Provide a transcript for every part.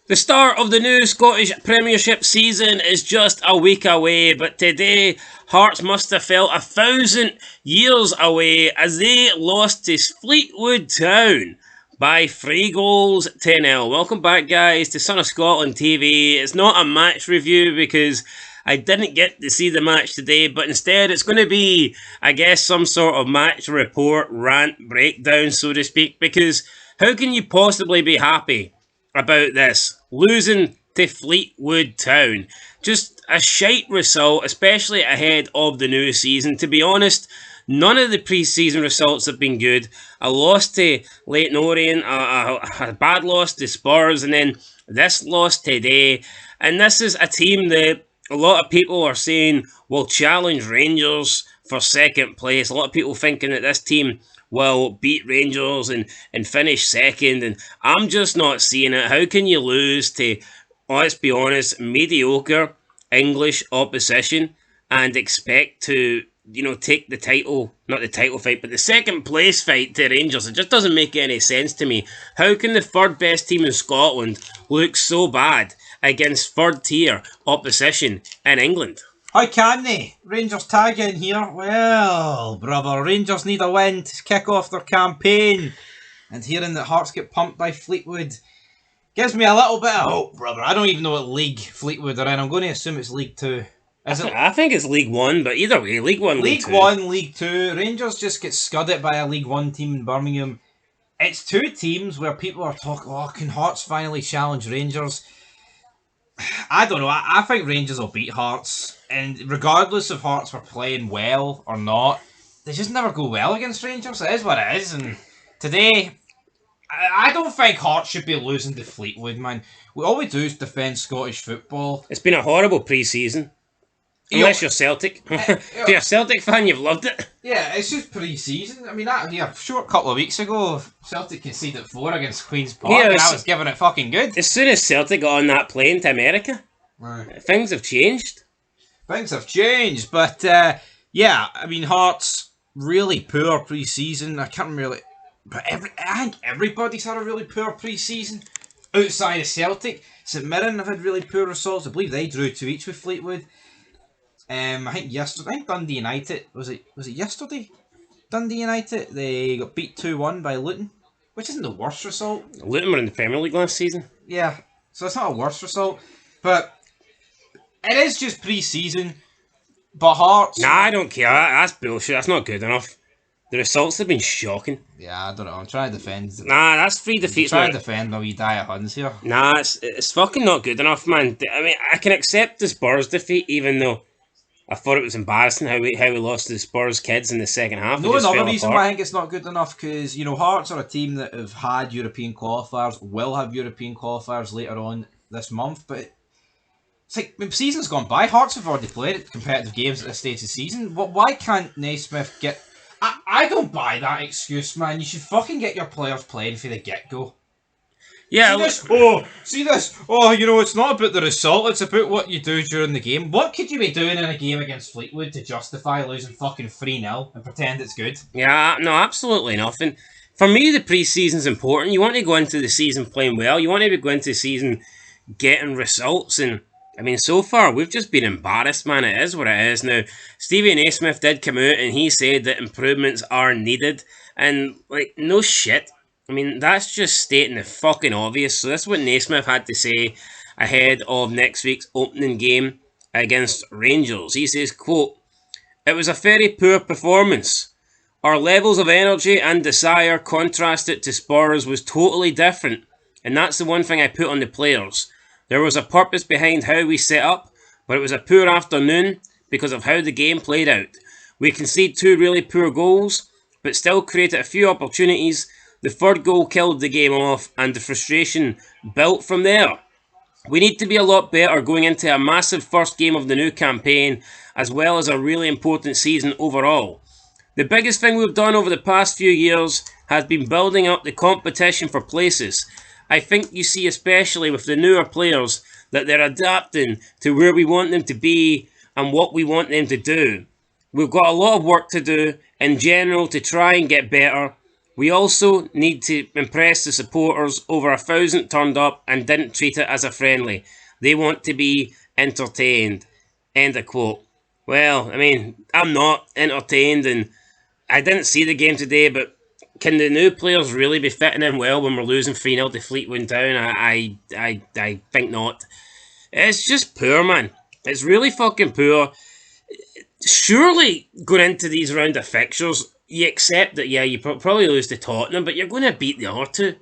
The start of the new Scottish Premiership season is just a week away, but today Hearts must have felt 1,000 years away as they lost to Fleetwood Town by 3 goals to 0. Welcome back, guys, to Son of Scotland TV. It's not a match review because I didn't get to see the match today, but instead it's going to be, I guess, some sort of match report, rant, breakdown, so to speak, because how can you possibly be happy about this? Losing to Fleetwood Town. Just a shite result, especially ahead of the new season. To be honest, none of the pre-season results have been good. A loss to Leyton Orient, a bad loss to Spurs, and then this loss today. And this is a team that a lot of people are saying will challenge Rangers for second place. A lot of people thinking that this team will beat Rangers and finish second, and I'm just not seeing it. How can you lose to, let's be honest, mediocre English opposition and expect to, take the title, not the title fight, but the second place fight to Rangers? It just doesn't make any sense to me. How can the third best team in Scotland look so bad against third tier opposition in England? How can they? Rangers tag in here. Well, brother, Rangers need a win to kick off their campaign. And hearing that Hearts get pumped by Fleetwood gives me a little bit of hope, brother. I don't even know what league Fleetwood are in. I'm going to assume it's League 2. I think it's League 1, but either way, League 1, League 2. League 1, League 2. Rangers just get scudded by a League 1 team in Birmingham. It's two teams where people are talking, can Hearts finally challenge Rangers? I don't know. I think Rangers will beat Hearts. And regardless if Hearts were playing well or not, they just never go well against Rangers. It is what it is. And today, I don't think Hearts should be losing to Fleetwood, man. All we do is defend Scottish football. It's been a horrible pre-season. Unless you're Celtic. If you're a Celtic fan, you've loved it. Yeah, it's just pre-season. I mean, a short couple of weeks ago, Celtic conceded 4 against Queen's Park, and I was giving it fucking good. As soon as Celtic got on that plane to America, things have changed. Things have changed, but yeah, I mean, Hearts, really poor pre-season. I can't really... But I think everybody's had a really poor pre-season. Outside of Celtic, St Mirren have had really poor results. I believe they drew 2 each with Fleetwood. I think Dundee United, was it yesterday? Dundee United, they got beat 2-1 by Luton, which isn't the worst result. Luton were in the Premier League last season. Yeah, so it's not a worst result, but it is just pre-season. But Hearts... Nah, I don't care. That's bullshit. That's not good enough. The results have been shocking. Yeah, I don't know. I'm trying to defend. Nah, that's 3 defeats. I'm trying to defend my wee Dire Huns here. Nah, it's fucking not good enough, man. I mean, I can accept the Spurs defeat, even though I thought it was embarrassing how we lost to the Spurs kids in the second half. No, another reason why I think it's not good enough, because, Hearts are a team that have had European qualifiers, will have European qualifiers later on this month, but it's like, the season's gone by. Hearts have already played competitive games at this stage of the season. Why can't Naismith get... I don't buy that excuse, man. You should fucking get your players playing for the get-go. Yeah. See this? It's not about the result, it's about what you do during the game. What could you be doing in a game against Fleetwood to justify losing fucking 3-0 and pretend it's good? Yeah, no, absolutely nothing. For me, the pre-season's important. You want to go into the season playing well. You want to go into the season getting results. And, I mean, so far, we've just been embarrassed, man. It is what it is. Now, Stevie Naismith did come out and he said that improvements are needed. And, no shit. I mean, that's just stating the fucking obvious. So that's what Naismith had to say ahead of next week's opening game against Rangers. He says, quote, "It was a very poor performance. Our levels of energy and desire contrasted to Spurs was totally different. And that's the one thing I put on the players. There was a purpose behind how we set up, but it was a poor afternoon because of how the game played out. We conceded 2 really poor goals, but still created a few opportunities. The third goal killed the game off, and the frustration built from there. We need to be a lot better going into a massive first game of the new campaign, as well as a really important season overall. The biggest thing we've done over the past few years has been building up the competition for places. I think you see, especially with the newer players, that they're adapting to where we want them to be and what we want them to do. We've got a lot of work to do in general to try and get better. We also need to impress the supporters. Over 1,000 turned up and didn't treat it as a friendly. They want to be entertained. End of quote. Well, I mean, I'm not entertained, and I didn't see the game today, but can the new players really be fitting in well when we're losing 3-0 to Fleetwood Town? I think not. It's just poor, man. It's really fucking poor. Surely, going into these round of fixtures, you accept that, yeah, you probably lose to Tottenham, but you're going to beat the other two.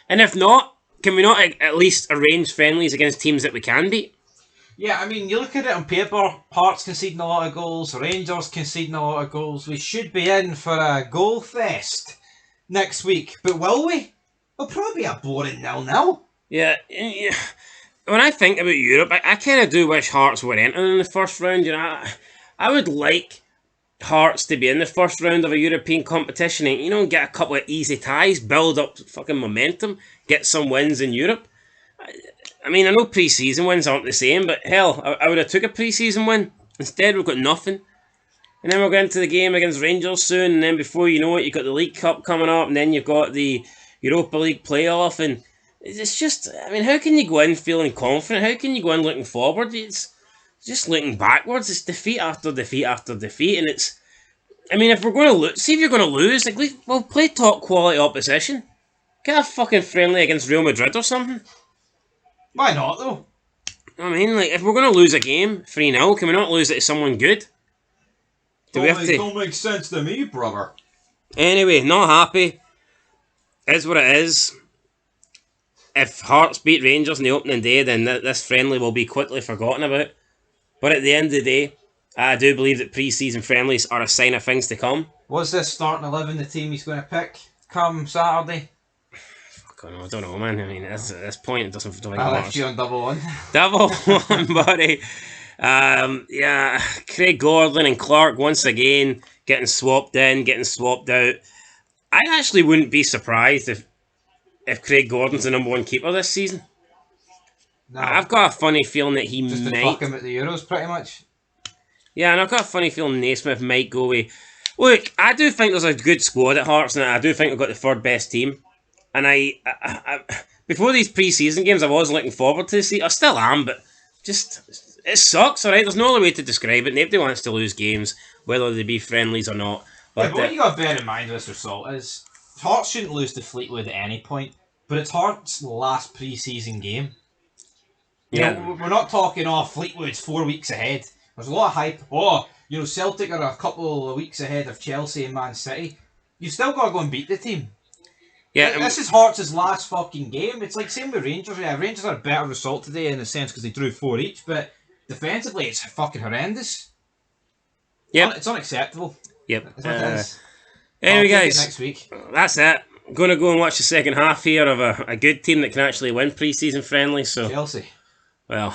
And if not, can we not at least arrange friendlies against teams that we can beat? Yeah, I mean, you look at it on paper, Hearts conceding a lot of goals, Rangers conceding a lot of goals. We should be in for a goal fest next week, but will we? It'll probably be a boring 0-0. Yeah, when I think about Europe, I kind of do wish Hearts were entering in the first round. I would like Hearts to be in the first round of a European competition and, get a couple of easy ties, build up fucking momentum, get some wins in Europe. I mean, I know pre-season wins aren't the same, but hell, I would have took a pre-season win. Instead, we've got nothing. And then we'll get into the game against Rangers soon, and then before you know it, you've got the League Cup coming up, and then you've got the Europa League playoff, and it's just, I mean, how can you go in feeling confident? How can you go in looking forward? It's just looking backwards. It's defeat after defeat after defeat, and it's, I mean, if we're going to lose, see if you're going to lose, well, play top quality opposition. Get a fucking friendly against Real Madrid or something. Why not, though? I mean, if we're going to lose a game 3-0, can we not lose it to someone good? Don't make sense to me, brother. Anyway, not happy. Is what it is. If Hearts beat Rangers in the opening day, then this friendly will be quickly forgotten about. But at the end of the day, I do believe that pre-season friendlies are a sign of things to come. Was this starting 11 the team he's going to pick come Saturday? I don't know, man. I mean, at this point, it doesn't feel like I left you on double one. Double one, buddy. Yeah, Craig Gordon and Clark once again getting swapped in, getting swapped out. I actually wouldn't be surprised if Craig Gordon's the number one keeper this season. No. I've got a funny feeling that he just might... to fuck him at the Euros, pretty much. Yeah, and I've got a funny feeling Naismith might go away. Look, I do think there's a good squad at Hearts, and I do think we've got the third best team. And I before these pre-season games, I was looking forward to see. I still am, but just it sucks. All right, there's no other way to describe it. Nobody wants to lose games, whether they be friendlies or not. But what you got to bear in mind with this result is Hearts shouldn't lose to Fleetwood at any point, but it's Hearts' last pre-season game. Yeah, we're not talking Fleetwood's 4 weeks ahead. There's a lot of hype. Celtic are a couple of weeks ahead of Chelsea and Man City. You've still got to go and beat the team. Yeah, this is Hearts' last fucking game. It's like same with Rangers. Yeah, Rangers are a better result today in a sense because they drew 4 each, but defensively it's fucking horrendous. Yeah, it's unacceptable. Yep. That's anyway, guys, next week. That's it. I'm going to go and watch the second half here of a good team that can actually win pre-season friendly. So Chelsea. Well,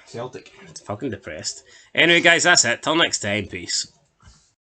Celtic. Fucking depressed. Anyway, guys, that's it. Till next time. Peace.